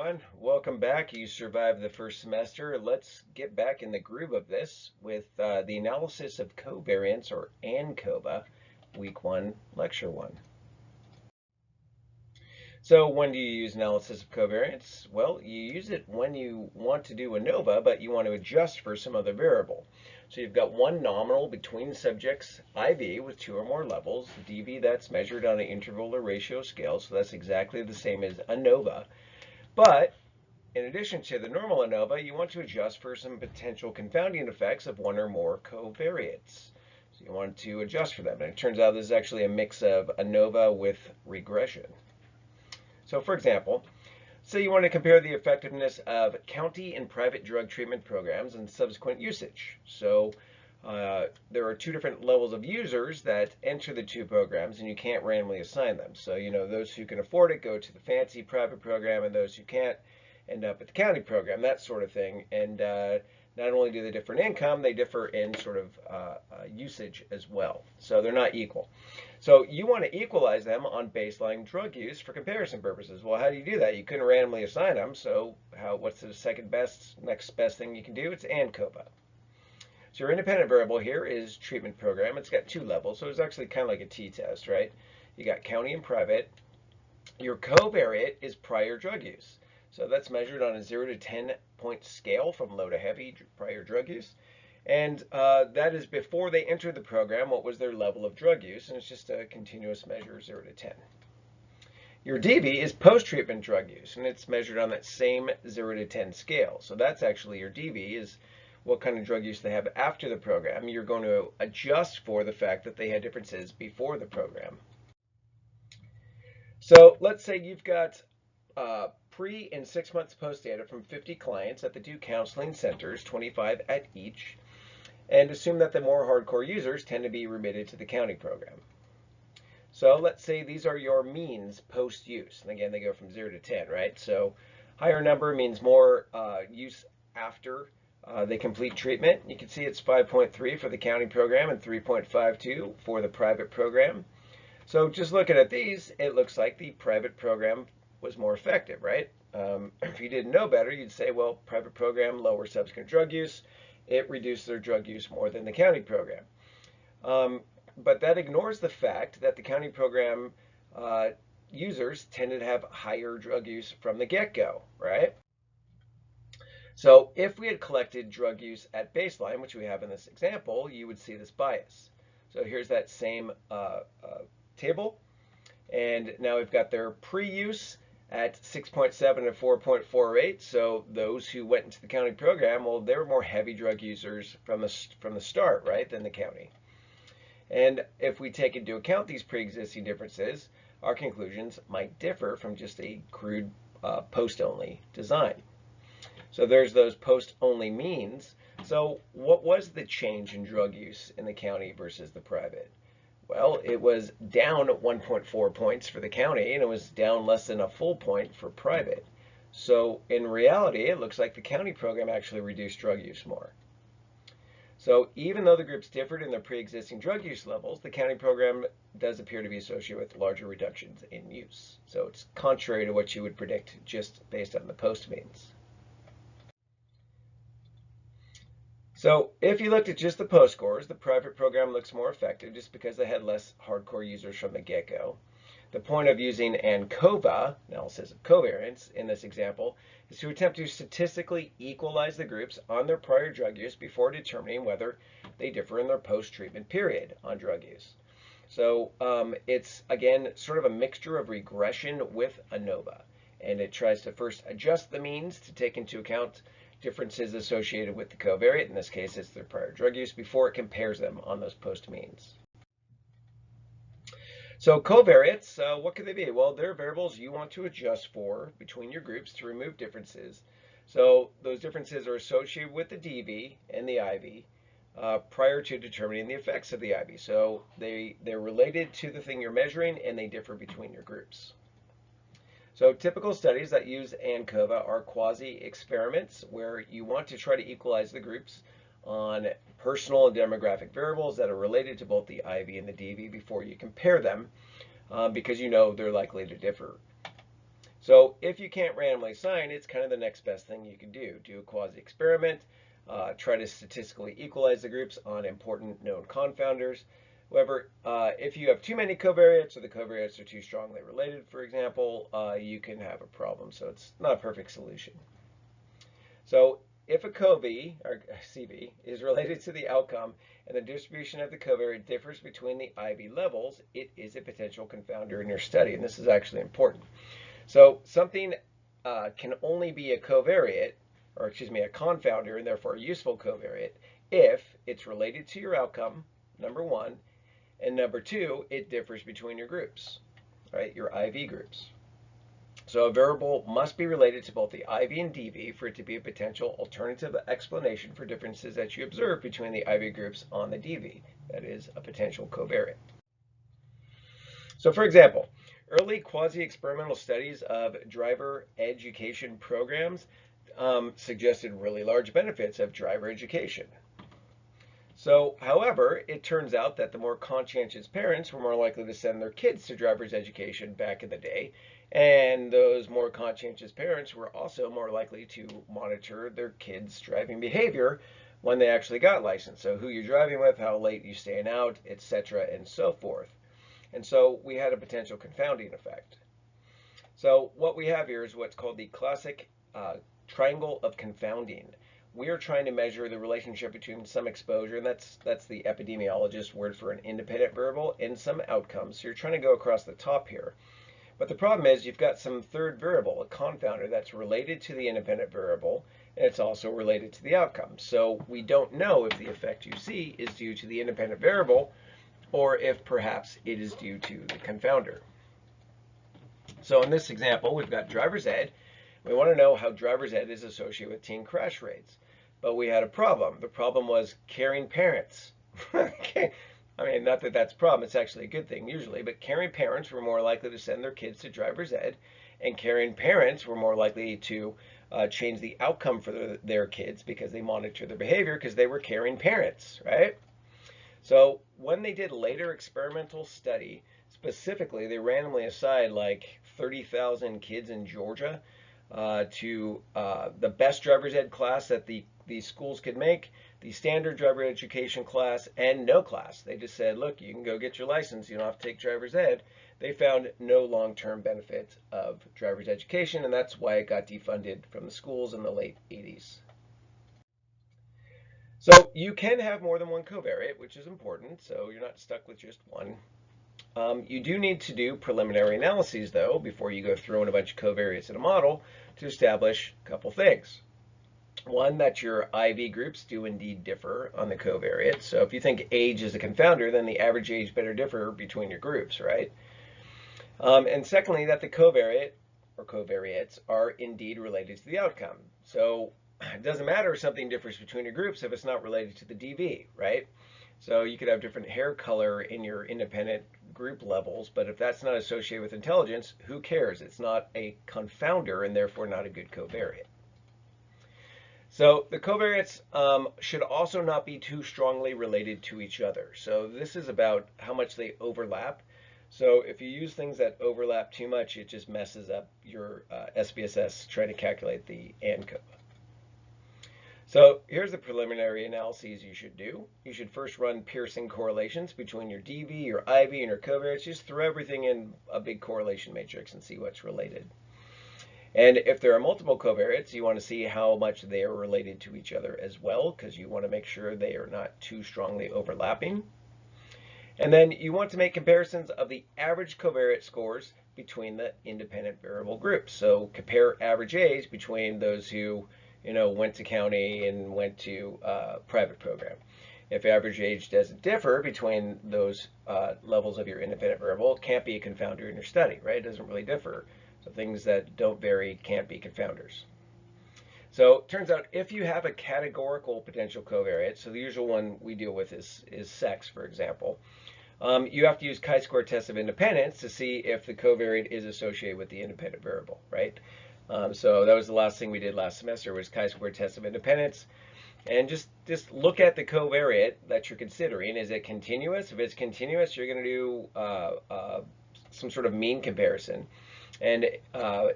everyone. Welcome back. You survived the first semester. Let's get back in the groove of this with the analysis of covariance, or ANCOVA, Week 1, Lecture 1. So when do you use analysis of covariance? Well, you use it when you want to do ANOVA, but you want to adjust for some other variable. So you've got one nominal between subjects, IV, with two or more levels, DV that's measured on an interval or ratio scale, so that's exactly the same as ANOVA. But in addition to the normal ANOVA, you want to adjust for some potential confounding effects of one or more covariates. So you want to adjust for them. And it turns out this is actually a mix of ANOVA with regression. So for example, say you want to compare the effectiveness of county and private drug treatment programs and subsequent usage. So there are two different levels of users that enter the two programs, and you can't randomly assign them. So, those who can afford it go to the fancy private program, and those who can't end up at the county program, that sort of thing. And not only do they differ in income, they differ in sort of usage as well. So they're not equal. So you want to equalize them on baseline drug use for comparison purposes. Well, how do you do that? You couldn't randomly assign them. So what's the next best thing you can do? It's ANCOVA. So your independent variable here is treatment program. It's got two levels, so it's actually kind of like a t-test, right? You got county and private. Your covariate is prior drug use. So that's measured on a 0 to 10 point scale from low to heavy prior drug use. And that is before they entered the program, what was their level of drug use, and it's just a continuous measure, 0 to 10. Your DV is post-treatment drug use, and it's measured on that same 0 to 10 scale. So that's actually your DV, is what kind of drug use they have after the program. You're going to adjust for the fact that they had differences before the program. So let's say you've got pre and 6 months post data from 50 clients at the two counseling centers, 25 at each, and assume that the more hardcore users tend to be remitted to the county program. So let's say these are your means post-use. And again, they go from 0 to 10, right? So higher number means more use after they complete treatment. You can see it's 5.3 for the county program and 3.52 for the private program. So just looking at these, it looks like the private program was more effective, right? If you didn't know better, you'd say, well, private program, lower subsequent drug use. It reduced their drug use more than the county program. But that ignores the fact that the county program users tended to have higher drug use from the get-go, right? So if we had collected drug use at baseline, which we have in this example, you would see this bias. So here's that same table. And now we've got their pre-use at 6.7 and 4.48. So those who went into the county program, well, they were more heavy drug users from the start, right, than the county. And if we take into account these pre-existing differences, our conclusions might differ from just a crude post-only design. So there's those post-only means. So what was the change in drug use in the county versus the private? Well, it was down 1.4 points for the county, and it was down less than a full point for private. So in reality, it looks like the county program actually reduced drug use more. So even though the groups differed in their pre-existing drug use levels, the county program does appear to be associated with larger reductions in use. So it's contrary to what you would predict just based on the post means. So if you looked at just the post scores, the private program looks more effective just because they had less hardcore users from the get-go. The point of using ANCOVA, analysis of covariance, in this example, is to attempt to statistically equalize the groups on their prior drug use before determining whether they differ in their post-treatment period on drug use. So it's, again, sort of a mixture of regression with ANOVA. And it tries to first adjust the means to take into account differences associated with the covariate. In this case, it's their prior drug use, before it compares them on those post means. So covariates, what could they be? Well, they're variables you want to adjust for between your groups to remove differences. So those differences are associated with the DV and the IV prior to determining the effects of the IV. So they're related to the thing you're measuring, and they differ between your groups. So typical studies that use ANCOVA are quasi-experiments where you want to try to equalize the groups on personal and demographic variables that are related to both the IV and the DV before you compare them, because you know they're likely to differ. So if you can't randomly assign, it's kind of the next best thing you can do. Do a quasi-experiment, try to statistically equalize the groups on important known confounders. However, if you have too many covariates or the covariates are too strongly related, for example, you can have a problem. So it's not a perfect solution. So if a COV, or CV, is related to the outcome and the distribution of the covariate differs between the IV levels, it is a potential confounder in your study. And this is actually important. So something can only be a covariate, or excuse me, a confounder, and therefore a useful covariate, if it's related to your outcome, number one, and number two, it differs between your groups, right, your IV groups. So a variable must be related to both the IV and DV for it to be a potential alternative explanation for differences that you observe between the IV groups on the DV. That is a potential covariate. So for example, early quasi-experimental studies of driver education programs suggested really large benefits of driver education. So, however, it turns out that the more conscientious parents were more likely to send their kids to driver's education back in the day, and those more conscientious parents were also more likely to monitor their kids' driving behavior when they actually got licensed. So who you're driving with, how late you're staying out, etc., and so forth. And so we had a potential confounding effect. So what we have here is what's called the classic triangle of confounding. We are trying to measure the relationship between some exposure, and that's the epidemiologist word for an independent variable, and some outcomes. So you're trying to go across the top here. But the problem is you've got some third variable, a confounder, that's related to the independent variable, and it's also related to the outcome. So we don't know if the effect you see is due to the independent variable, or if perhaps it is due to the confounder. So in this example, we've got driver's ed. We want to know how driver's ed is associated with teen crash rates. But we had a problem. The problem was caring parents. Okay. I mean, not that that's a problem. It's actually a good thing usually. But caring parents were more likely to send their kids to driver's ed. And caring parents were more likely to change the outcome for their kids because they monitor their behavior because they were caring parents, right? So when they did later experimental study, specifically, they randomly assigned like 30,000 kids in Georgia to the best driver's ed class that these schools could make, the standard driver education class, and no class. They just said, look, you can go get your license. You don't have to take driver's ed. They found no long-term benefit of driver's education, and that's why it got defunded from the schools in the late 80s. So you can have more than one covariate, which is important, so you're not stuck with just one. You do need to do preliminary analyses, though, before you go throwing a bunch of covariates in a model to establish a couple things. One, that your IV groups do indeed differ on the covariate. So if you think age is a confounder, then the average age better differ between your groups, right? And secondly, that the covariate or covariates are indeed related to the outcome. So it doesn't matter if something differs between your groups if it's not related to the DV, right? So you could have different hair color in your independent group levels, but if that's not associated with intelligence, who cares? It's not a confounder and therefore not a good covariate. So the covariates should also not be too strongly related to each other. So this is about how much they overlap. So if you use things that overlap too much, it just messes up your SPSS trying to calculate the ANCOVA. So here's the preliminary analyses you should do. You should first run Pearson correlations between your DV, your IV, and your covariates. Just throw everything in a big correlation matrix and see what's related. And if there are multiple covariates, you want to see how much they are related to each other as well, because you want to make sure they are not too strongly overlapping. And then you want to make comparisons of the average covariate scores between the independent variable groups. So compare average age between those who went to county and went to private program. If average age doesn't differ between those levels of your independent variable, it can't be a confounder in your study, right? It doesn't really differ. So things that don't vary can't be confounders. So it turns out if you have a categorical potential covariate, so the usual one we deal with is sex, for example, you have to use chi-square test of independence to see if the covariate is associated with the independent variable, right? So that was the last thing we did last semester was chi-square test of independence. And just look at the covariate that you're considering. Is it continuous? If it's continuous, you're going to do some sort of mean comparison. And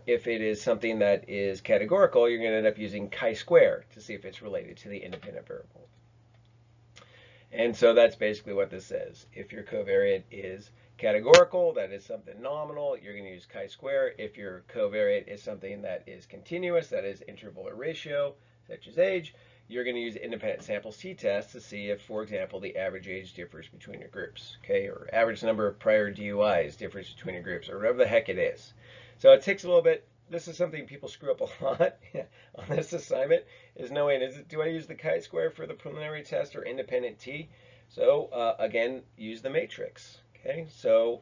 if it is something that is categorical, you're going to end up using chi-square to see if it's related to the independent variable. And so that's basically what this says. If your covariate is categorical, that is something nominal, you're going to use chi-square. If your covariate is something that is continuous, that is interval or ratio, such as age, you're going to use independent sample t-test to see if, for example, the average age differs between your groups, okay, or average number of prior DUIs differs between your groups, or whatever the heck it is. So it takes a little bit. This is something people screw up a lot on this assignment, is knowing, do I use the chi-square for the preliminary test or independent t? So again, use the matrix. Okay, so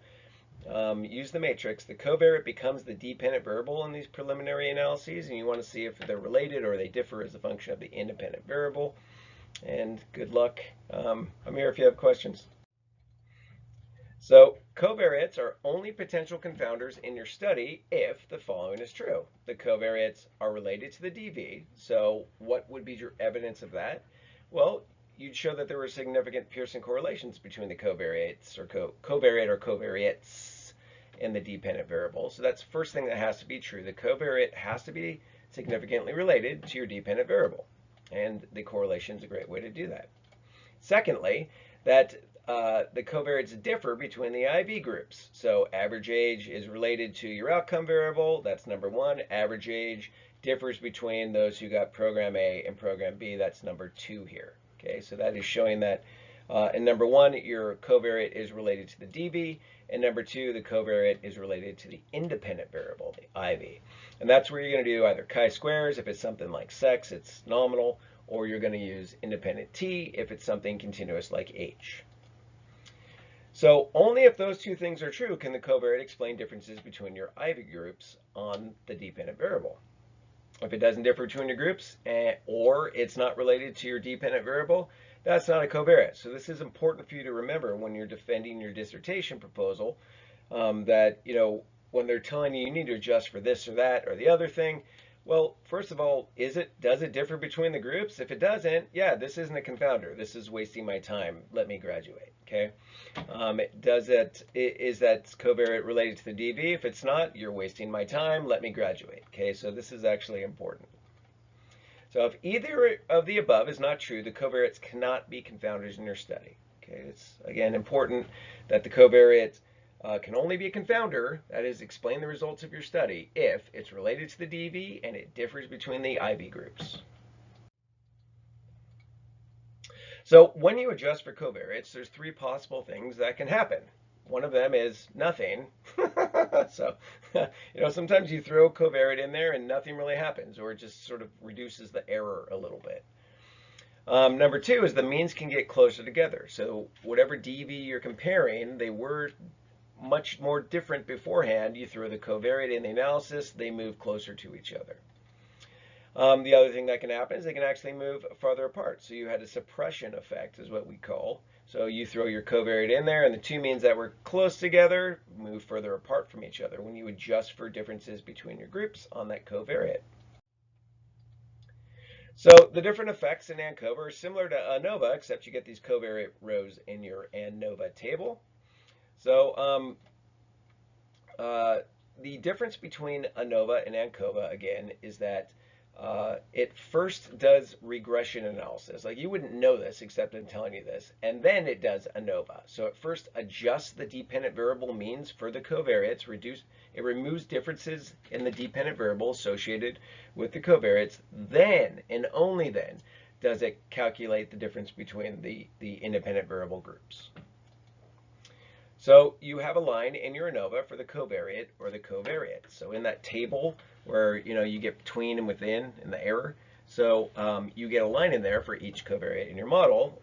use the matrix. The covariate becomes the dependent variable in these preliminary analyses, and you want to see if they're related or they differ as a function of the independent variable. And good luck. I'm here if you have questions. So covariates are only potential confounders in your study if the following is true. The covariates are related to the DV. So what would be your evidence of that? Well, you'd show that there were significant Pearson correlations between the covariates or covariate or covariates and the dependent variable. So that's the first thing that has to be true. The covariate has to be significantly related to your dependent variable. And the correlation is a great way to do that. Secondly, that the covariates differ between the IV groups. So average age is related to your outcome variable. That's number one. Average age differs between those who got program A and program B. That's number two here. Okay, so that is showing that in number one, your covariate is related to the DV, and number two, the covariate is related to the independent variable, the IV. And that's where you're going to do either chi-squares if it's something like sex, it's nominal, or you're going to use independent t if it's something continuous like h. So only if those two things are true can the covariate explain differences between your IV groups on the dependent variable. If it doesn't differ between your groups or it's not related to your dependent variable, that's not a covariate. So this is important for you to remember when you're defending your dissertation proposal, that when they're telling you need to adjust for this or that or the other thing. Well, first of all, does it differ between the groups? If it doesn't, yeah, this isn't a confounder. This is wasting my time. Let me graduate. Okay. Is that covariate related to the DV? If it's not, you're wasting my time. Let me graduate. Okay. So this is actually important. So if either of the above is not true, the covariates cannot be confounders in your study. Okay. It's again important that the covariate can only be a confounder, that is, explain the results of your study, if it's related to the DV and it differs between the IV groups. So when you adjust for covariates, there's three possible things that can happen. One of them is nothing. So, sometimes you throw covariate in there and nothing really happens, or it just sort of reduces the error a little bit. Number two is the means can get closer together. So whatever DV you're comparing, they were much more different beforehand. You throw the covariate in the analysis, they move closer to each other. The other thing that can happen is they can actually move farther apart. So you had a suppression effect is what we call. So you throw your covariate in there and the two means that were close together move further apart from each other when you adjust for differences between your groups on that covariate. So the different effects in ANCOVA are similar to ANOVA, except you get these covariate rows in your ANOVA table. So the difference between ANOVA and ANCOVA, again, is that it first does regression analysis. Like, you wouldn't know this except in telling you this. And then it does ANOVA. So it first adjusts the dependent variable means for the covariates. It removes differences in the dependent variable associated with the covariates. Then, and only then, does it calculate the difference between the independent variable groups. So you have a line in your ANOVA for the covariate or the covariate. So in that table where you get between and within in the error, so you get a line in there for each covariate in your model.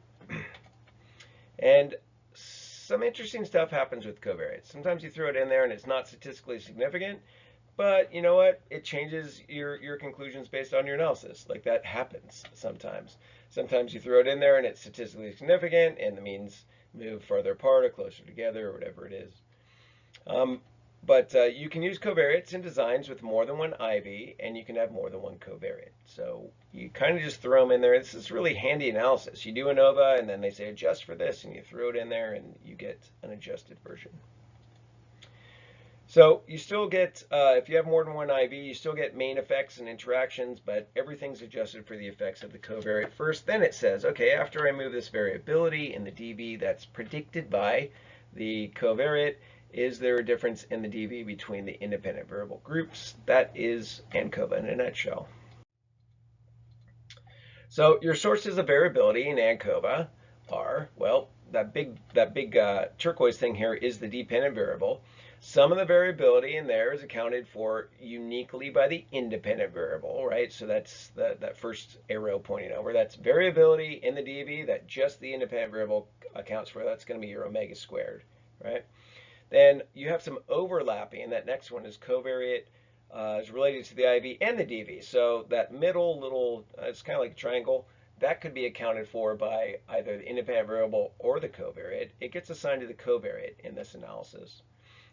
And some interesting stuff happens with covariates. Sometimes you throw it in there and it's not statistically significant, but you know what? It changes your conclusions based on your analysis. Like, that happens sometimes. Sometimes you throw it in there and it's statistically significant and the means move farther apart or closer together or whatever it is. But you can use covariates in designs with more than one IV, and you can have more than one covariate. So you kind of just throw them in there. This is really handy analysis. You do ANOVA, and then they say adjust for this, and you throw it in there, and you get an adjusted version. So you still get, if you have more than one IV, you still get main effects and interactions, but everything's adjusted for the effects of the covariate first. Then it says, okay, after I move this variability in the dV that's predicted by the covariate, is there a difference in the dV between the independent variable groups? That is ANCOVA in a nutshell. So your sources of variability in ANCOVA are, well, that big turquoise thing here is the dependent variable. Some of the variability in there is accounted for uniquely by the independent variable, right? So that's that first arrow pointing over. That's variability in the dV that just the independent variable accounts for. That's going to be your omega squared, right? Then you have some overlapping. That next one is covariate is related to the IV and the dV. So that middle little, it's kind of like a triangle, that could be accounted for by either the independent variable or the covariate. It gets assigned to the covariate in this analysis.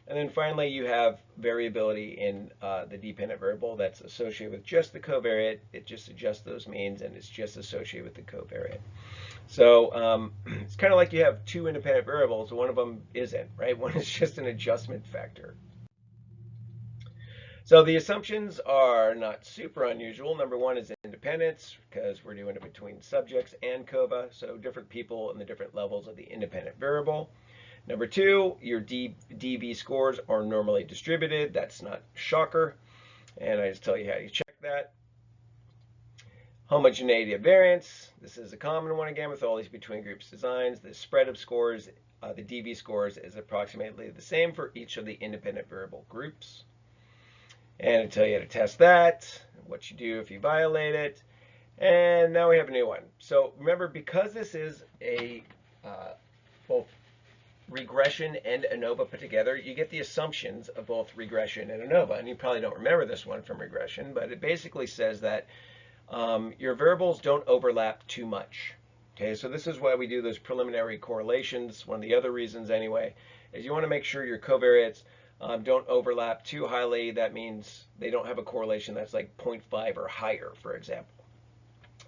And then finally, you have variability in the dependent variable that's associated with just the covariate. It just adjusts those means, and it's just associated with the covariate. So it's kind of like you have two independent variables. One of them isn't, right? One is just an adjustment factor. So the assumptions are not super unusual. Number one is independence, because we're doing it between subjects and ANCOVA, so different people in the different levels of the independent variable. Number two, your dV scores are normally distributed. That's not a shocker. And I just tell you how you check that. Homogeneity of variance. This is a common one again with all these between groups designs. The spread of scores, the dV scores, is approximately the same for each of the independent variable groups. And I tell you how to test that, what you do if you violate it. And now we have a new one. So remember, because this is a both regression and ANOVA put together, you get the assumptions of both regression and ANOVA. And you probably don't remember this one from regression, but it basically says that your variables don't overlap too much. Okay, so this is why we do those preliminary correlations. One of the other reasons anyway is you want to make sure your covariates don't overlap too highly. That means they don't have a correlation that's like 0.5 or higher, for example.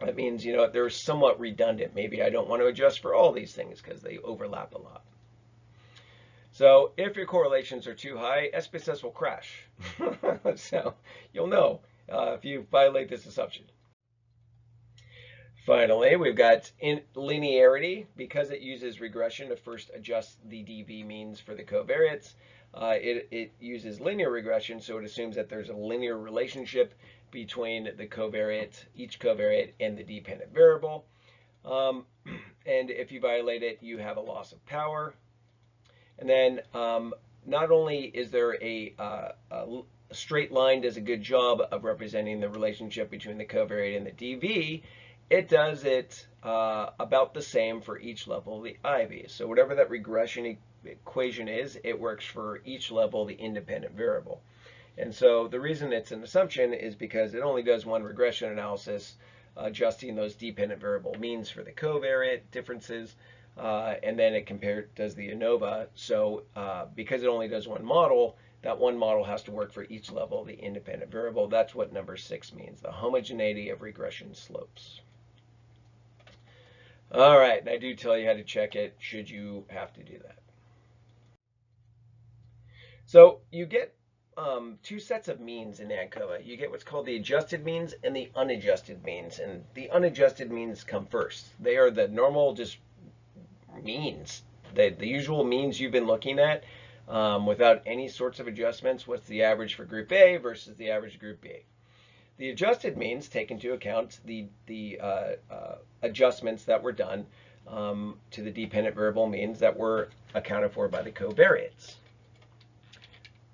That means, you know, they're somewhat redundant. Maybe I don't want to adjust for all these things because they overlap a lot. So if your correlations are too high, SPSS will crash. So you'll know if you violate this assumption. Finally, we've got linearity. Because it uses regression to first adjust the dV means for the covariates, it uses linear regression, so it assumes that there's a linear relationship between the covariate, each covariate, and the dependent variable. And if you violate it, you have a loss of power. And then not only is there a straight line does a good job of representing the relationship between the covariate and the dV, it does it about the same for each level of the IV. So whatever that regression equation is, it works for each level of the independent variable. And so the reason it's an assumption is because it only does one regression analysis, adjusting those dependent variable means for the covariate differences. And then it does the ANOVA. So because it only does one model, that one model has to work for each level of the independent variable. That's what number 6 means, the homogeneity of regression slopes. All right, and I do tell you how to check it should you have to do that. So you get two sets of means in ANCOVA. You get what's called the adjusted means and the unadjusted means. And the unadjusted means come first. They are the normal just means, the usual means you've been looking at without any sorts of adjustments. What's the average for group A versus the average of group B? The adjusted means take into account the adjustments that were done to the dependent variable means that were accounted for by the covariates.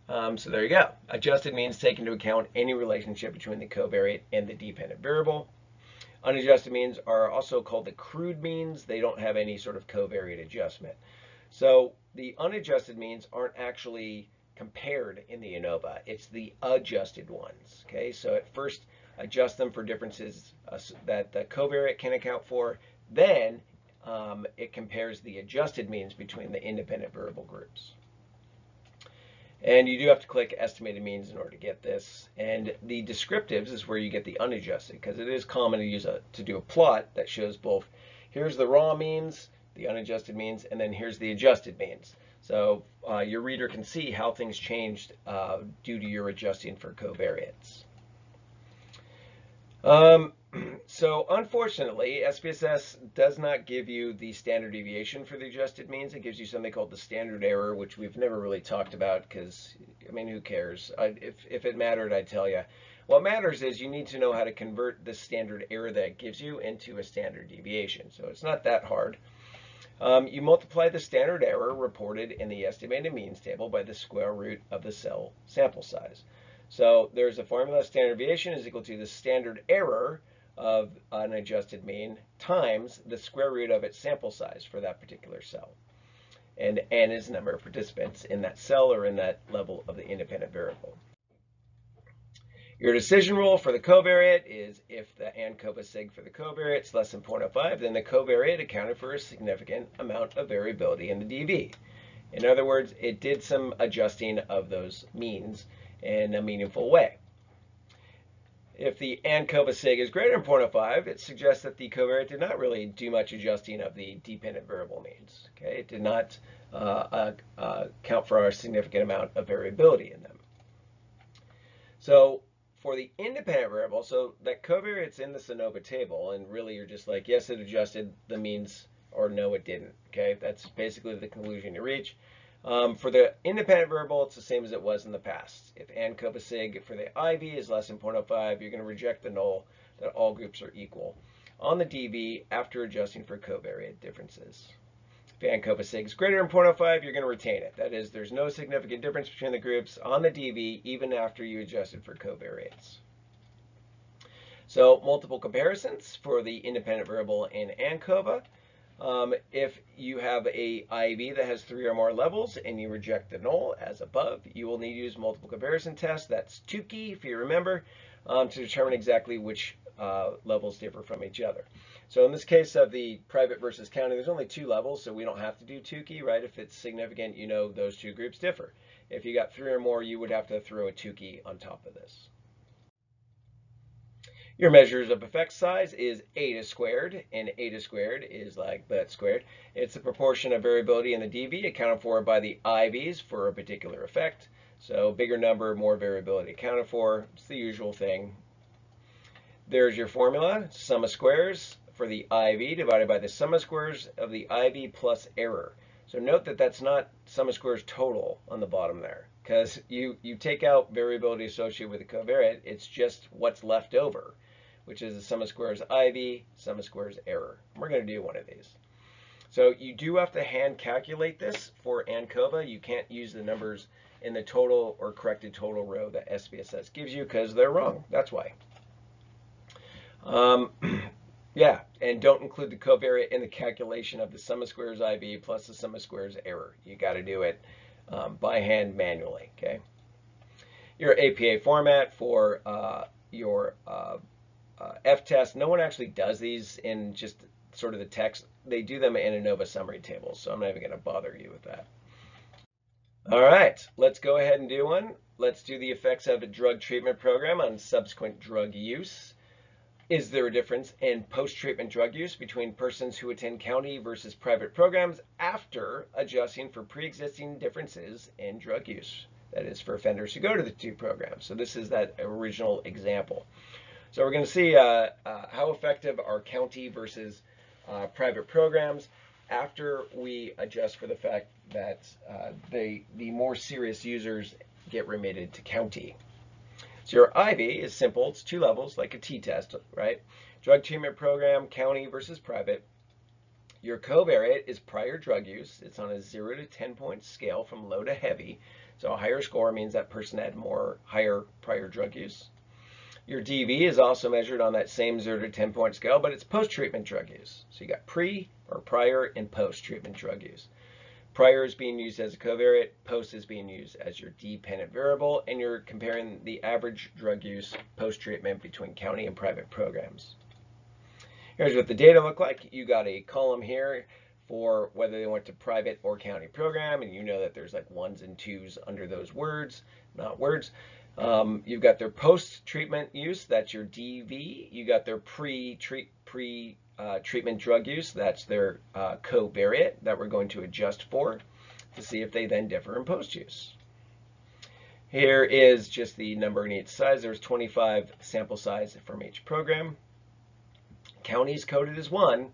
So there you go. Adjusted means take into account any relationship between the covariate and the dependent variable. Unadjusted means are also called the crude means. They don't have any sort of covariate adjustment. So the unadjusted means aren't actually compared in the ANOVA. It's the adjusted ones. Okay, so at first adjust them for differences that the covariate can account for. Then it compares the adjusted means between the independent variable groups. And you do have to click estimated means in order to get this. And the descriptives is where you get the unadjusted, because it is common to use to do a plot that shows both here's the raw means, the unadjusted means, and then here's the adjusted means. So your reader can see how things changed due to your adjusting for covariates. So unfortunately, SPSS does not give you the standard deviation for the adjusted means. It gives you something called the standard error, which we've never really talked about because, I mean, who cares? If it mattered, I'd tell you. What matters is you need to know how to convert the standard error that it gives you into a standard deviation. So it's not that hard. You multiply the standard error reported in the estimated means table by the square root of the cell sample size. So there's a formula: standard deviation is equal to the standard error of an adjusted mean times the square root of its sample size for that particular cell. And n is the number of participants in that cell or in that level of the independent variable. Your decision rule for the covariate is if the ANCOVA sig for the covariate is less than 0.05, then the covariate accounted for a significant amount of variability in the DV. In other words, it did some adjusting of those means in a meaningful way. If the ANCOVA sig is greater than 0.05, it suggests that the covariate did not really do much adjusting of the dependent variable means. Okay, it did not account for a significant amount of variability in them. So for the independent variable, so that covariate's in the ANCOVA table, and really you're just like, yes, it adjusted the means, or no, it didn't. Okay, that's basically the conclusion you reach. For the independent variable, it's the same as it was in the past. If ANCOVA sig for the IV is less than 0.05, you're going to reject the null that all groups are equal on the DV after adjusting for covariate differences. If ANCOVA sig is greater than 0.05, you're going to retain it. That is, there's no significant difference between the groups on the DV even after you adjusted for covariates. So multiple comparisons for the independent variable in ANCOVA. If you have a IV that has 3 or more levels and you reject the null as above, you will need to use multiple comparison test. That's Tukey, if you remember, to determine exactly which levels differ from each other. So in this case of the private versus county, there's only 2 levels, so we don't have to do Tukey, right? If it's significant, you know those 2 groups differ. If you got 3 or more, you would have to throw a Tukey on top of this. Your measures of effect size is eta squared, and eta squared is like that squared. It's the proportion of variability in the DV accounted for by the IVs for a particular effect. So bigger number, more variability accounted for. It's the usual thing. There's your formula, sum of squares for the IV divided by the sum of squares of the IV plus error. So note that that's not sum of squares total on the bottom there, because you take out variability associated with the covariate. It's just what's left over, which is the sum of squares IV, sum of squares error. We're going to do one of these. So you do have to hand calculate this for ANCOVA. You can't use the numbers in the total or corrected total row that SPSS gives you because they're wrong. That's why. Yeah, and don't include the covariate in the calculation of the sum of squares IV plus the sum of squares error. You got to do it by hand manually. Okay. Your APA format for your F-test. No one actually does these in just sort of the text. They do them in ANOVA summary tables, so I'm not even going to bother you with that. All right, let's go ahead and do one. Let's do the effects of a drug treatment program on subsequent drug use. Is there a difference in post-treatment drug use between persons who attend county versus private programs after adjusting for pre-existing differences in drug use? That is for offenders who go to the 2 programs. So this is that original example. So we're going to see how effective are county versus private programs after we adjust for the fact that the more serious users get remitted to county. So your IV is simple. It's 2 levels, like a t-test, right? Drug treatment program, county versus private. Your covariate is prior drug use. It's on a 0 to 10 point scale from low to heavy. So a higher score means that person had higher prior drug use. Your DV is also measured on that same 0 to 10 point scale, but it's post-treatment drug use. So you got pre or prior and post-treatment drug use. Prior is being used as a covariate, post is being used as your dependent variable, and you're comparing the average drug use post-treatment between county and private programs. Here's what the data look like. You got a column here for whether they went to private or county program, and you know that there's like 1s and 2s under those words, not words. You've got their post-treatment use, that's your DV. You got their pre-treatment drug use, that's their covariate that we're going to adjust for. to see if they then differ in post-use. Here is just the number in each size. There's 25 sample size from each program. Counties coded as 1,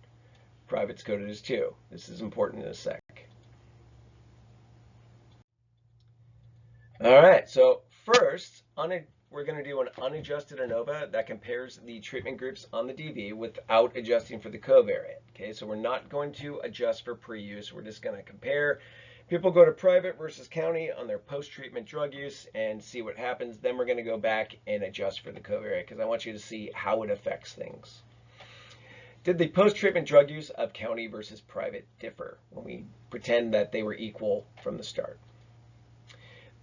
privates coded as 2. This is important in a sec. All right, so first, we're going to do an unadjusted ANOVA that compares the treatment groups on the DV without adjusting for the covariate. Okay, so we're not going to adjust for pre-use. We're just going to compare. People go to private versus county on their post-treatment drug use and see what happens. Then we're going to go back and adjust for the covariate because I want you to see how it affects things. Did the post-treatment drug use of county versus private differ when we pretend that they were equal from the start?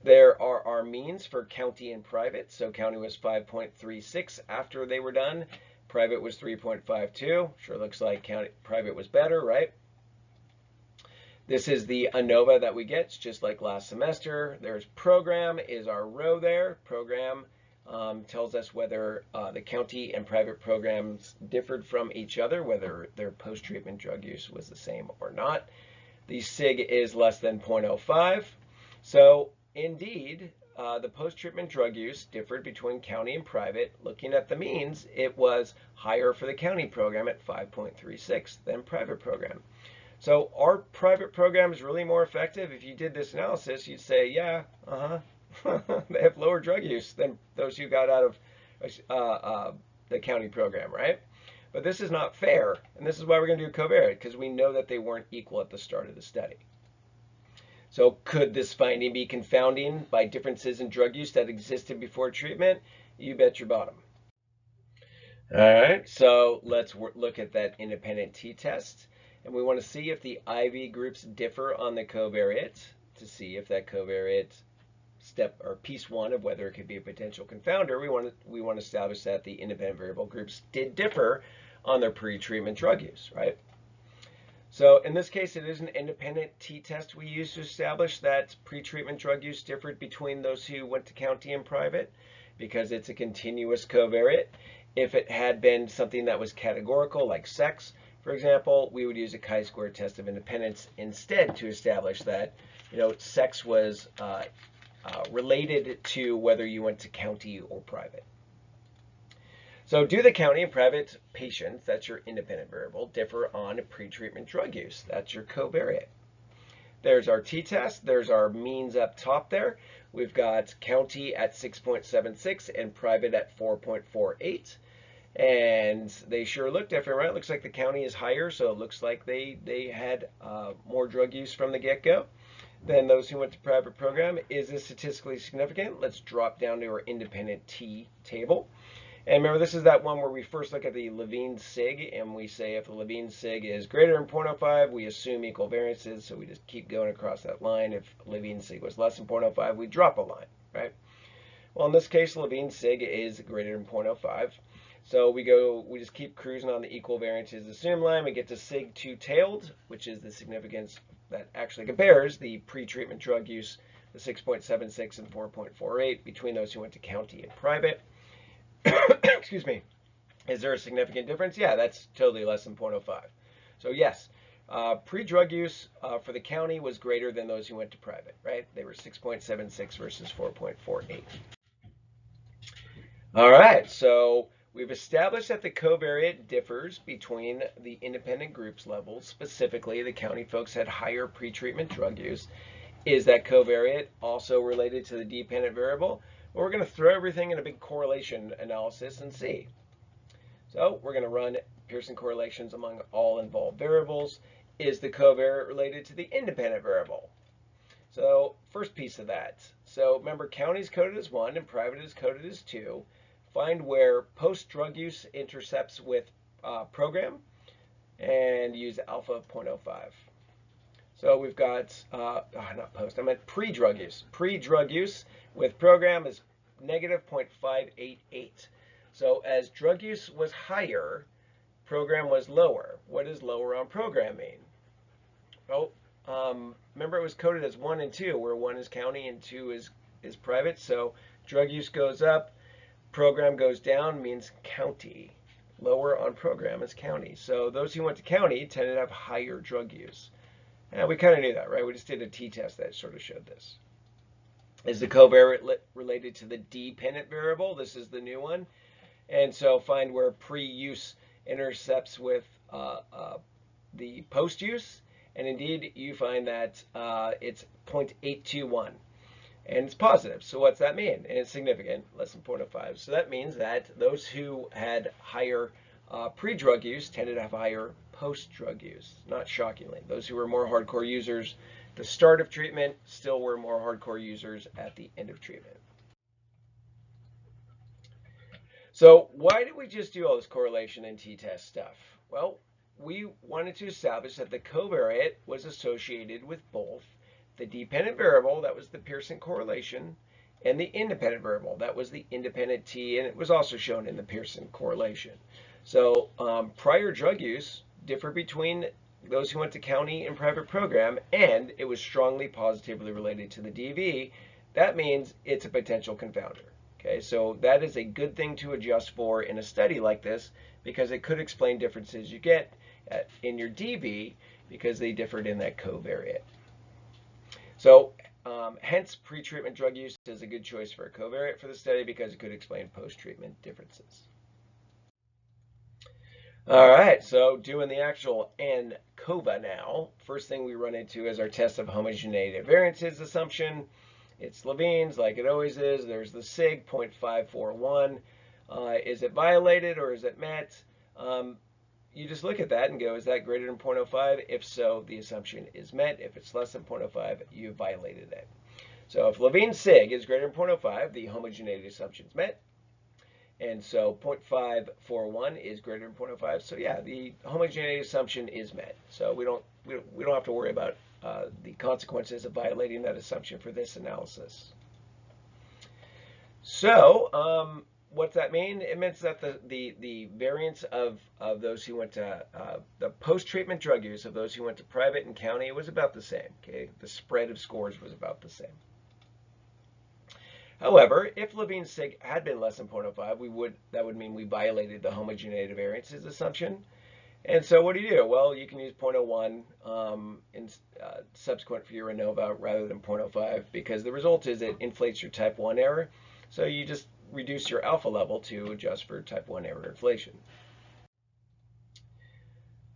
There are our means for county and private. So county was 5.36 after they were done. Private was 3.52. Sure looks like private was better, right? This is the ANOVA that we get. It's just like last semester. There's program is our row there. Program tells us whether the county and private programs differed from each other, whether their post-treatment drug use was the same or not. The SIG is less than 0.05. So indeed, the post-treatment drug use differed between county and private. Looking at the means, it was higher for the county program at 5.36 than private program. So our private program is really more effective. If you did this analysis, you'd say, yeah, they have lower drug use than those who got out of the county program, right? But this is not fair, and this is why we're going to do covariate, because we know that they weren't equal at the start of the study. So could this finding be confounding by differences in drug use that existed before treatment? You bet your bottom. All right, so let's look at that independent t-test. And we want to see if the IV groups differ on the covariate to see if that covariate step or piece 1 of whether it could be a potential confounder. We want to establish that the independent variable groups did differ on their pre-treatment drug use, right? So in this case, it is an independent t-test we use to establish that pre-treatment drug use differed between those who went to county and private because it's a continuous covariate. If it had been something that was categorical, like sex, for example, we would use a chi-square test of independence instead to establish that, sex was related to whether you went to county or private. So do the county and private patients, that's your independent variable, differ on pre-treatment drug use? That's your covariate. There's our t-test. There's our means up top there. We've got county at 6.76 and private at 4.48. And they sure look different, right? It looks like the county is higher, so it looks like they had more drug use from the get-go than those who went to private program. Is this statistically significant? Let's drop down to our independent T table. And remember, this is that one where we first look at the Levine sig, and we say if the Levine sig is greater than 0.05, we assume equal variances, so we just keep going across that line. If Levine sig was less than 0.05, we drop a line, right? Well, in this case, Levine sig is greater than 0.05. So we just keep cruising on the equal variances assume line. We get to sig two-tailed, which is the significance that actually compares the pre-treatment drug use, the 6.76 and 4.48 between those who went to county and private. Excuse me. Is there a significant difference? Yeah, that's totally less than 0.05. So yes, pre-drug use for the county was greater than those who went to private, right? They were 6.76 versus 4.48. All right, so we've established that the covariate differs between the independent groups levels. Specifically, the county folks had higher pre-treatment drug use. Is that covariate also related to the dependent variable? Well, we're going to throw everything in a big correlation analysis and see. So we're going to run Pearson correlations among all involved variables. Is the covariate related to the independent variable? So first piece of that. So remember, county is coded as 1 and private is coded as 2. Find where post-drug use intercepts with program and use alpha of 0.05. So we've got, not post, I meant pre-drug use. Pre-drug use with program is negative 0.588. So as drug use was higher, program was lower. What does lower on program mean? Oh, remember it was coded as 1 and 2, where 1 is county and 2 is private. So drug use goes up, program goes down, means county. Lower on program is county. So those who went to county tended to have higher drug use. And we kind of knew that, right? We just did a t-test that sort of showed this. Is the covariate related to the dependent variable? This is the new one. And so find where pre-use intercepts with the post-use. And indeed, you find that it's 0.821. And it's positive. So what's that mean? And it's significant, less than 0.05. So that means that those who had higher pre-drug use tended to have higher post-drug use. Not shockingly. Those who were more hardcore users at the start of treatment still were more hardcore users at the end of treatment. So why did we just do all this correlation and t-test stuff? Well, we wanted to establish that the covariate was associated with both the dependent variable, that was the Pearson correlation, and the independent variable, that was the independent T, and it was also shown in the Pearson correlation. So prior drug use differed between those who went to county and private program, and it was strongly positively related to the DV. That means it's a potential confounder. Okay, so that is a good thing to adjust for in a study like this, because it could explain differences you get in your DV because they differed in that covariate. So hence pre-treatment drug use is a good choice for a covariate for the study because it could explain post-treatment differences. All right, so doing the actual ANCOVA now. First thing we run into is our test of homogeneity of variances assumption. It's Levine's, like it always is. There's the SIG, 0.541. Is it violated or is it met? You just look at that and go, is that greater than 0.05? If so, the assumption is met. If it's less than 0.05, you violated it. So if Levine's SIG is greater than 0.05, the homogeneity assumption is met. And so 0.541 is greater than 0.05. So yeah, the homogeneity assumption is met. So we don't have to worry about the consequences of violating that assumption for this analysis. So what's that mean? It means that the variance of those who went to the post-treatment drug use of those who went to private and county was about the same. Okay, the spread of scores was about the same. However, if Levine's SIG had been less than 0.05, that would mean we violated the homogeneity of variances assumption. And so what do? Well, you can use 0.01 in subsequent for your ANOVA rather than 0.05 because the result is it inflates your type 1 error. So you just reduce your alpha level to adjust for type 1 error inflation.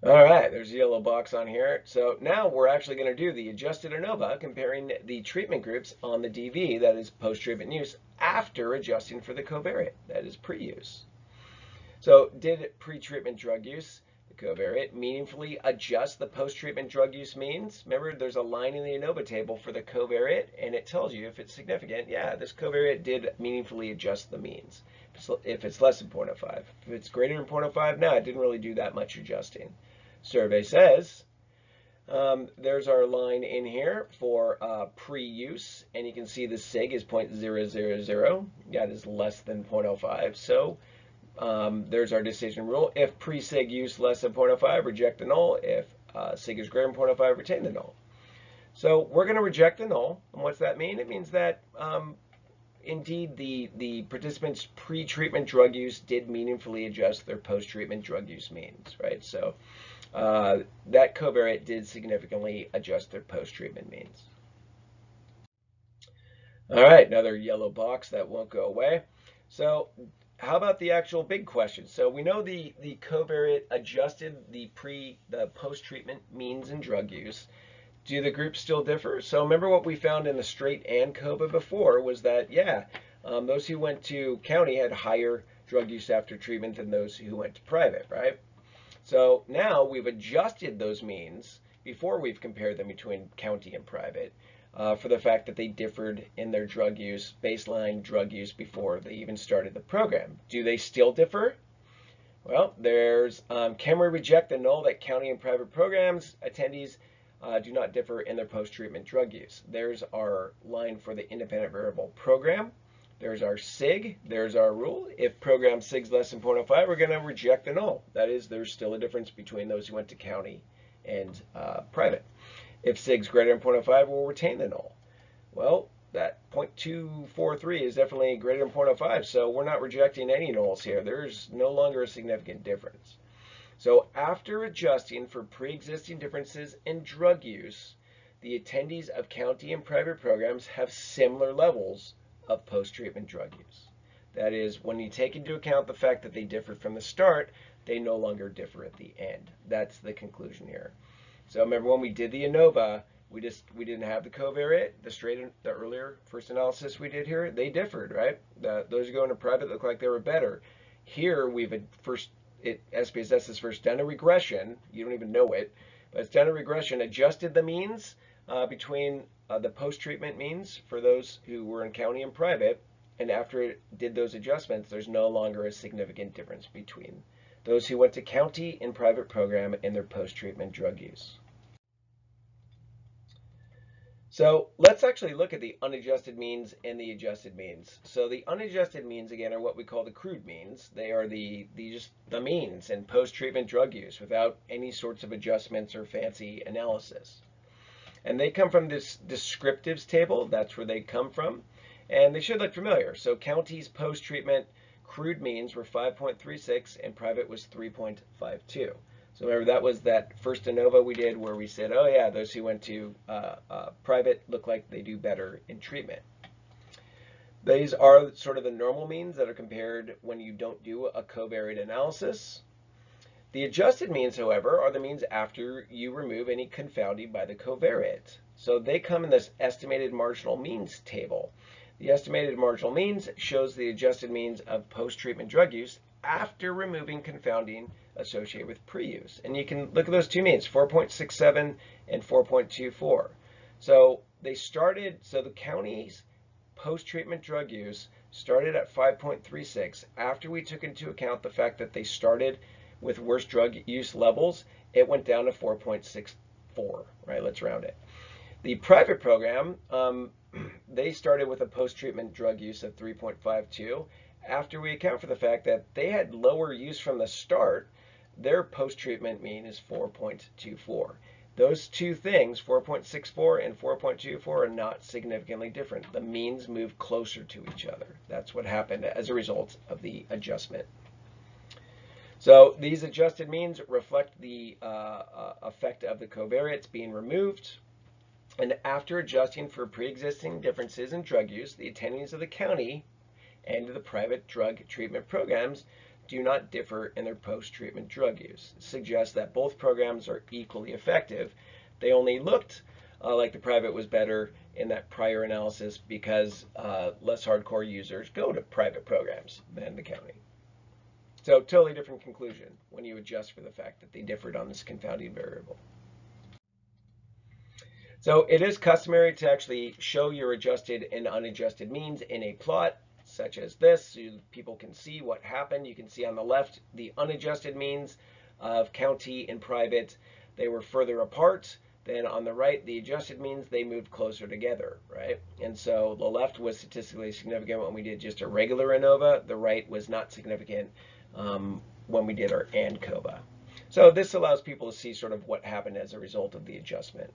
All right, there's a yellow box on here. So now we're actually going to do the adjusted ANOVA comparing the treatment groups on the DV, that is post-treatment use, after adjusting for the covariate, that is pre-use. So did pre-treatment drug use, the covariate, meaningfully adjust the post-treatment drug use means? Remember, there's a line in the ANOVA table for the covariate, and it tells you if it's significant, yeah, this covariate did meaningfully adjust the means. If it's less than 0.05. If it's greater than 0.05, no, it didn't really do that much adjusting. Survey says, there's our line in here for pre-use, and you can see the SIG is 0.000. That is less than 0.05. So there's our decision rule. If pre-SIG use less than 0.05, reject the null. If SIG is greater than 0.05, retain the null. So we're going to reject the null. And what's that mean? It means that indeed the participants' pre-treatment drug use did meaningfully adjust their post-treatment drug use means, right? So that covariate did significantly adjust their post-treatment means. All right, another yellow box that won't go away. So how about the actual big question? So we know the covariate adjusted the post-treatment means and drug use. Do the groups still differ? So remember what we found in the straight ANCOVA before was that, yeah, those who went to county had higher drug use after treatment than those who went to private, right? So now we've adjusted those means before we've compared them between county and private for the fact that they differed in their drug use, baseline drug use before they even started the program. Do they still differ? Well, there's, can we reject the null that county and private programs attendees do not differ in their post-treatment drug use? There's our line for the independent variable program. There's our SIG. There's our rule. If program SIG's less than 0.05, we're going to reject the null. That is, there's still a difference between those who went to county and private. If SIG's greater than 0.05, we'll retain the null. Well, that 0.243 is definitely greater than 0.05, so we're not rejecting any nulls here. There's no longer a significant difference. So after adjusting for pre-existing differences in drug use, the attendees of county and private programs have similar levels of post-treatment drug use. That is, when you take into account the fact that they differ from the start, they no longer differ at the end. That's the conclusion here. So remember when we did the ANOVA, we didn't have the covariate, the earlier first analysis we did here, they differed, right? Those who go into private look like they were better. Here SPSS has first done a regression, you don't even know it, but it's done a regression, adjusted the means between the post-treatment means for those who were in county and private, and after it did those adjustments, there's no longer a significant difference between those who went to county and private program and their post-treatment drug use. So let's actually look at the unadjusted means and the adjusted means. So the unadjusted means, again, are what we call the crude means. They are just the means in post-treatment drug use without any sorts of adjustments or fancy analysis. And they come from this descriptives table. That's where they come from. And they should look familiar. So county's post-treatment crude means were 5.36 and private was 3.52. So remember, that was that first ANOVA we did where we said, oh yeah, those who went to private look like they do better in treatment. These are sort of the normal means that are compared when you don't do a covariate analysis. The adjusted means, however, are the means after you remove any confounding by the covariate. So they come in this estimated marginal means table. The estimated marginal means shows the adjusted means of post-treatment drug use after removing confounding associated with pre-use. And you can look at those two means, 4.67 and 4.24. So the county's post-treatment drug use started at 5.36. After we took into account the fact that they started with worse drug use levels, it went down to 4.64, right? Let's round it. The private program, they started with a post-treatment drug use of 3.52. After we account for the fact that they had lower use from the start, their post-treatment mean is 4.24. Those two things, 4.64 and 4.24, are not significantly different. The means move closer to each other. That's what happened as a result of the adjustment. So these adjusted means reflect the effect of the covariates being removed. And after adjusting for pre-existing differences in drug use, the attendees of the county and the private drug treatment programs do not differ in their post-treatment drug use. It suggests that both programs are equally effective. They only looked like the private was better in that prior analysis because less hardcore users go to private programs than the county. So totally different conclusion when you adjust for the fact that they differed on this confounding variable. So it is customary to actually show your adjusted and unadjusted means in a plot such as this, so people can see what happened. You can see on the left the unadjusted means of county and private. They were further apart. Then on the right, the adjusted means they moved closer together, right? And so the left was statistically significant when we did just a regular ANOVA. The right was not significant when we did our ANCOVA. So this allows people to see sort of what happened as a result of the adjustment.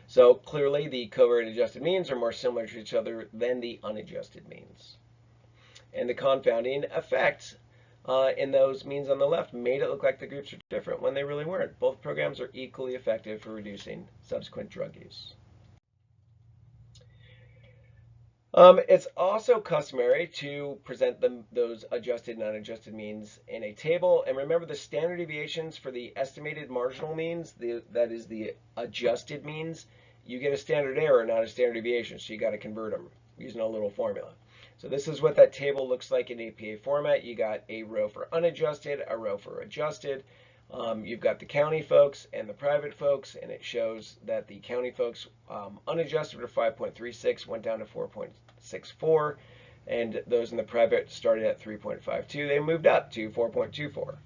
So clearly the covariate adjusted means are more similar to each other than the unadjusted means. And the confounding effect in those means on the left made it look like the groups are different when they really weren't. Both programs are equally effective for reducing subsequent drug use. It's also customary to present those adjusted and unadjusted means in a table. And remember the standard deviations for the estimated marginal means, that is the adjusted means, you get a standard error, not a standard deviation. So you got to convert them using a little formula. So this is what that table looks like in APA format. You got a row for unadjusted, a row for adjusted. You've got the county folks and the private folks, and it shows that the county folks unadjusted were 5.36, went down to 4.64, and those in the private started at 3.52. They moved up to 4.24.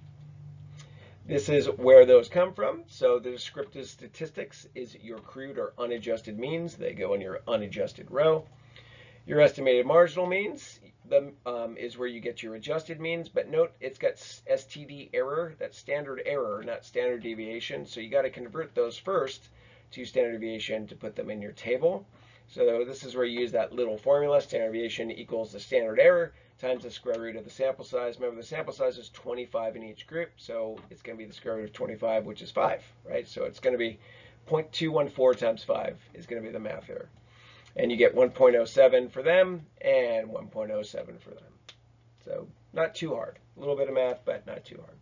This is where those come from. So the descriptive statistics is your crude or unadjusted means. They go in your unadjusted row. Your estimated marginal means is where you get your adjusted means, but note it's got STD error, that's standard error, not standard deviation. So you got to convert those first to standard deviation to put them in your table. So this is where you use that little formula, standard deviation equals the standard error times the square root of the sample size. Remember, the sample size is 25 in each group, so it's going to be the square root of 25, which is 5, right? So it's going to be 0.214 times 5 is going to be the math here. And you get 1.07 for them and 1.07 for them. So not too hard. A little bit of math, but not too hard.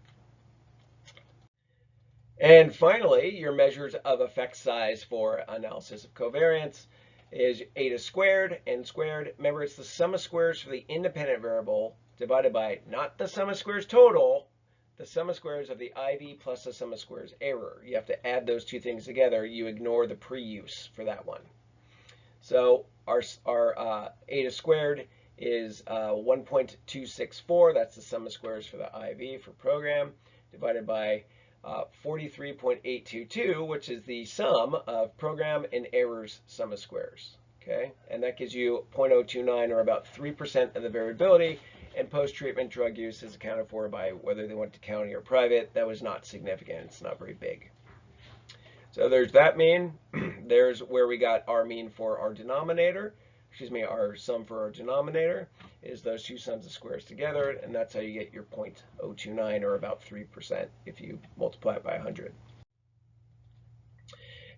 And finally, your measures of effect size for analysis of covariance is eta squared, n squared. Remember, it's the sum of squares for the independent variable divided by not the sum of squares total, the sum of squares of the IV plus the sum of squares error. You have to add those two things together. You ignore the pre-use for that one. So our eta squared is 1.264. That's the sum of squares for the IV for program, divided by 43.822, which is the sum of program and errors sum of squares. Okay, and that gives you 0.029, or about 3% of the variability. And post-treatment drug use is accounted for by whether they went to county or private. That was not significant. It's not very big. So there's that mean. There's where we got our mean for our denominator. Excuse me, our sum for our denominator is those two sums of squares together, and that's how you get your 0.029, or about 3%, if you multiply it by 100.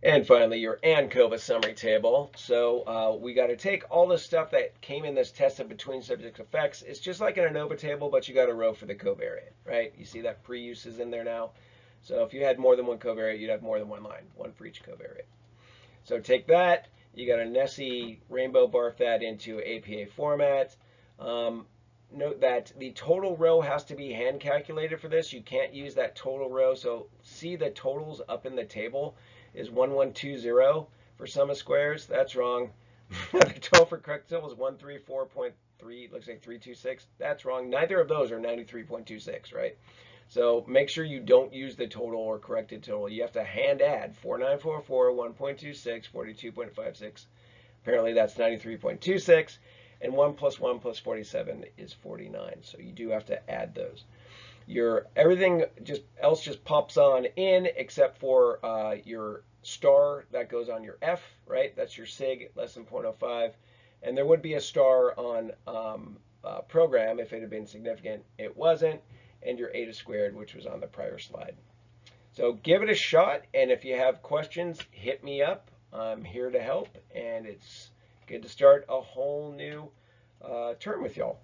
And finally, your ANCOVA summary table. So we got to take all the stuff that came in this test of between subject effects. It's just like an ANOVA table, but you got a row for the covariate, right? You see that pre-use is in there now. So if you had more than one covariate, you'd have more than one line, one for each covariate. So take that. You got to Nessie rainbow barf that into APA format. Note that the total row has to be hand calculated for this. You can't use that total row. So see the totals up in the table is 1120 for sum of squares. That's wrong. The total for correct symbol is 134.3. Looks like 326. That's wrong. Neither of those are 93.26, right? So make sure you don't use the total or corrected total. You have to hand add 4944, 1.26, 42.56. Apparently that's 93.26. And 1 plus 1 plus 47 is 49. So you do have to add those. Your everything else just pops on in, except for your star that goes on your F, right? That's your sig less than 0.05. And there would be a star on program if it had been significant. It wasn't. And your eta squared, which was on the prior slide. So give it a shot, and if you have questions, hit me up. I'm here to help, and it's good to start a whole new term with y'all.